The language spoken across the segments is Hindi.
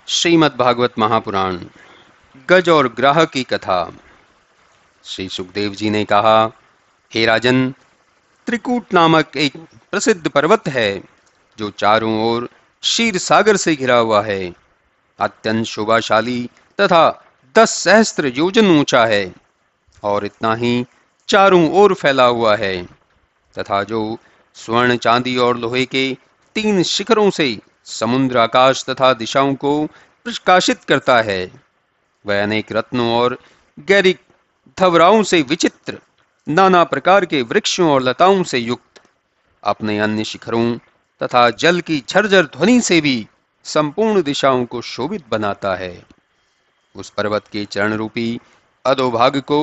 श्रीमद् भागवत महापुराण गज और ग्राह की कथा। श्री सुखदेव जी ने कहा, हे राजन, त्रिकूट नामक एक प्रसिद्ध पर्वत है जो चारों ओर क्षीर सागर से घिरा हुआ है। अत्यंत शोभाशाली तथा 10 सहस्त्र योजन ऊंचा है और इतना ही चारों ओर फैला हुआ है तथा जो स्वर्ण, चांदी और लोहे के 3 शिखरों से समुद्र, आकाश तथा दिशाओं को प्रकाशित करता है। वह अनेक रत्नों और गहरी धवराओं से विचित्र, नाना प्रकार के वृक्षों और लताओं से युक्त, अपने अन्य शिखरों तथा जल की झरझर ध्वनि से भी संपूर्ण दिशाओं को शोभित बनाता है। उस पर्वत के चरण रूपी अधोभाग को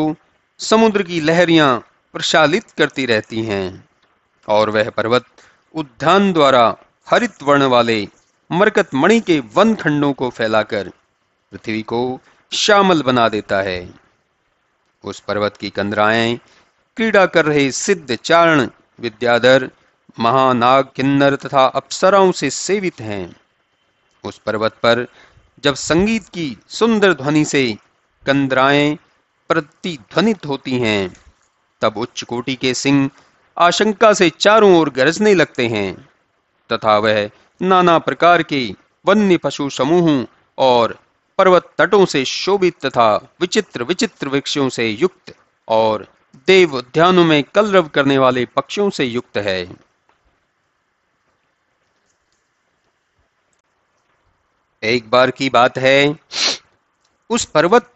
समुद्र की लहरियां प्रशालित करती रहती हैं और वह पर्वत उद्यान द्वारा हरित वर्ण वाले मरकत मणि के वन खंडों को फैलाकर पृथ्वी को श्यामल बना देता है। उस पर्वत की कंदराएं क्रीड़ा कर रहे सिद्ध, चारण, विद्याधर, महानाग, किन्नर तथा अप्सराओं से सेवित हैं। उस पर्वत पर जब संगीत की सुंदर ध्वनि से कंदराएं प्रतिध्वनित होती हैं, तब उच्च कोटि के सिंह आशंका से चारों ओर गरजने लगते हैं तथा वह नाना प्रकार के वन्य पशु समूहों और पर्वत तटों से शोभित तथा विचित्र विचित्र वृक्षों से युक्त और देव उद्यानों में कलरव करने वाले पक्षियों से युक्त है। एक बार की बात है, उस पर्वत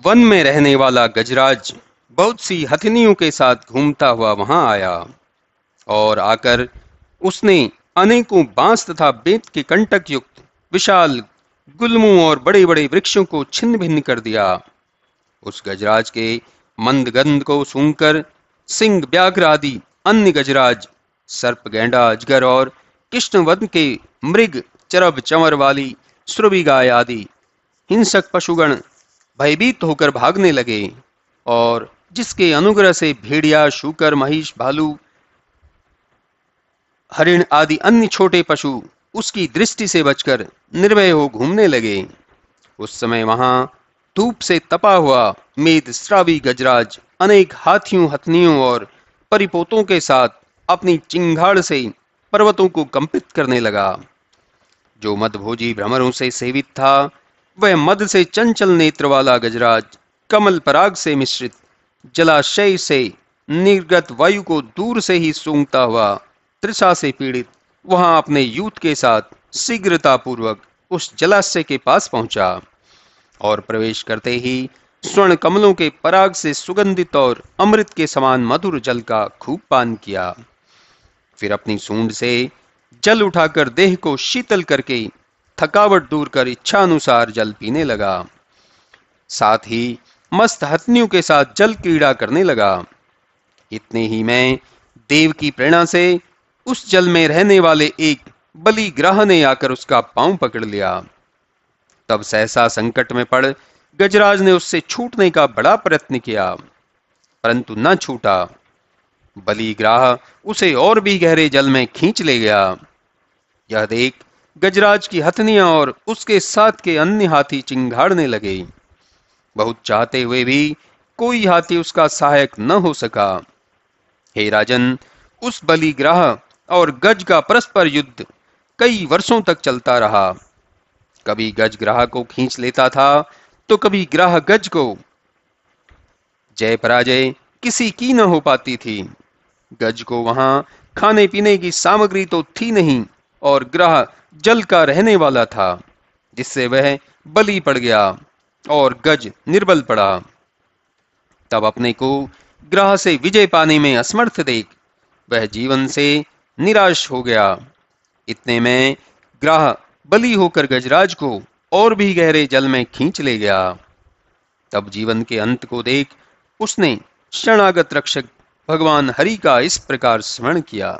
वन में रहने वाला गजराज बहुत सी हथिनियों के साथ घूमता हुआ वहां आया और आकर उसने अनेकों बांस तथा बेंत के कंटक युक्त विशाल गुल्मों और बड़े बड़े वृक्षों को छिन्न भिन्न कर दिया। उस गजराज के मंद गंध को सूंघकर सिंह, व्याघ्र आदि अन्य गजराज, सर्प, गैंडा, अजगर और कृष्णवर्ण के मृग, चरब चंवर वाली सुरभि गाय आदि हिंसक पशुगण भयभीत होकर भागने लगे और जिसके अनुग्रह से भेड़िया, शूकर, महिष, भालू, हरिण आदि अन्य छोटे पशु उसकी दृष्टि से बचकर निर्भय हो घूमने लगे। उस समय वहां धूप से तपा हुआ मेद श्रावी गजराज अनेक हाथियों, हथनियों और परिपोतों के साथ अपनी चिंगाड़ से पर्वतों को कंपित करने लगा। जो मदभोजी भ्रमरों से सेवित था, वह मद से चंचल नेत्र वाला गजराज कमल पराग से मिश्रित जलाशय से निर्गत वायु को दूर से ही सूंघता हुआ तृषा से पीड़ित वहां अपने यूथ के साथ शीघ्रता पूर्वक उस जलाशय के पास पहुंचा और प्रवेश करते ही स्वर्ण कमलों के पराग से सुगंधित और अमृत के समान मधुर जल का खूब पान किया। फिर अपनी सूंड से जल उठाकर देह को शीतल करके थकावट दूर कर इच्छा अनुसार जल पीने लगा। साथ ही मस्त हथनियों के साथ जल क्रीड़ा करने लगा। इतने ही में देव की प्रेरणा से उस जल में रहने वाले एक बलि ग्राह ने आकर उसका पांव पकड़ लिया। तब सहसा संकट में पड़ गजराज ने उससे छूटने का बड़ा प्रयत्न किया, परंतु न छूटा। बलि ग्राह उसे और भी गहरे जल में खींच ले गया। यह देख गजराज की हथनियां और उसके साथ के अन्य हाथी चिंगाड़ने लगे। बहुत चाहते हुए भी कोई हाथी उसका सहायक न हो सका। हे राजन, उस बलिग्राह और गज का परस्पर युद्ध कई वर्षों तक चलता रहा। कभी गज ग्राह को खींच लेता था तो कभी ग्राह गज को। जय पराजय किसी की न हो पाती थी। गज को वहां खाने पीने की सामग्री तो थी नहीं और ग्राह जल का रहने वाला था, जिससे वह बलि पड़ गया और गज निर्बल पड़ा। तब अपने को ग्राह से विजय पाने में असमर्थ देख वह जीवन से निराश हो गया। इतने में ग्राह बलि होकर गजराज को और भी गहरे जल में खींच ले गया। तब जीवन के अंत को देख उसने शरणागत रक्षक भगवान हरि का इस प्रकार स्मरण किया।